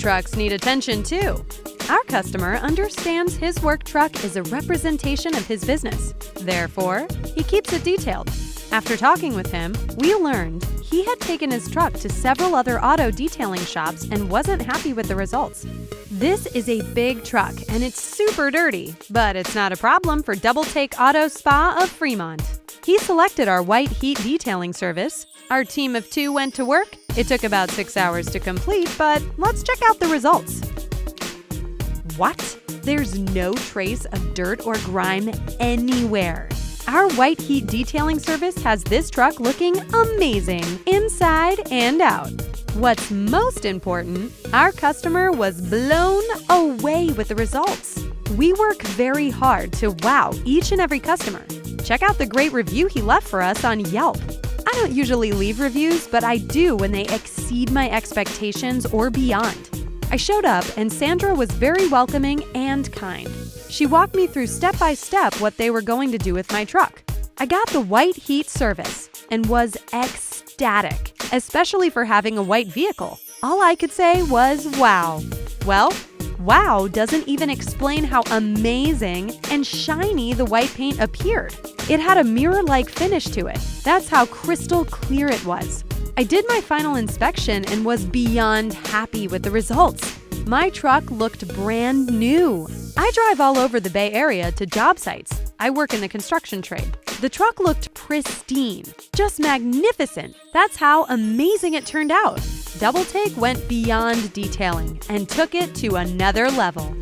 trucks need attention too. Our customer understands his work truck is a representation of his business. Therefore, he keeps it detailed. After talking with him, we learned he had taken his truck to several other auto detailing shops and wasn't happy with the results. This is a big truck and it's super dirty, but it's not a problem for DoubleTake Auto Spa of Fremont. He selected our white heat detailing service. Our team of 2 went to work. It took about 6 hours to complete, but let's check out the results. What? There's no trace of dirt or grime anywhere. Our white heat detailing service has this truck looking amazing inside and out. What's most important, our customer was blown away with the results. We work very hard to wow each and every customer. Check out the great review he left for us on Yelp. I don't usually leave reviews, but I do when they exceed my expectations or beyond. I showed up and Sandra was very welcoming and kind. She walked me through step by step what they were going to do with my truck. I got the white heat service and was ecstatic, especially for having a white vehicle. All I could say was wow. Well, wow doesn't even explain how amazing and shiny the white paint appeared. It had a mirror-like finish to it. That's how crystal clear it was. I did my final inspection and was beyond happy with the results. My truck looked brand new. I drive all over the Bay Area to job sites. I work in the construction trade. The truck looked pristine, just magnificent. That's how amazing it turned out. DoubleTake went beyond detailing and took it to another level.